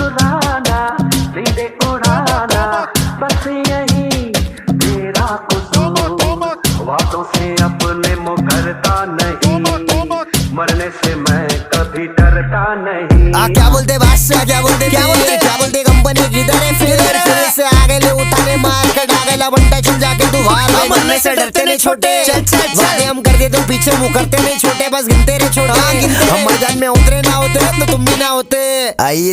चुराना, सीधे उड़ाना, बस यही तेरा कसूर। बातों से अपने मुकरता नहीं, मरने से मैं कभी डरता नहीं। क्या बोलते बादशाह, क्या बोलते कंपनी किधर है फिर से आगे ले उठाने मार कर डागला बंटा चुन जाके तू बाहर मरने से डरते नहीं छोटे। वादे हम कर दे तो पीछे मुँह करते नहीं छोटे, बस गिनते रहे छोटे। हम मैदान में उतरे ना होते तो तुम भी ना होते। आई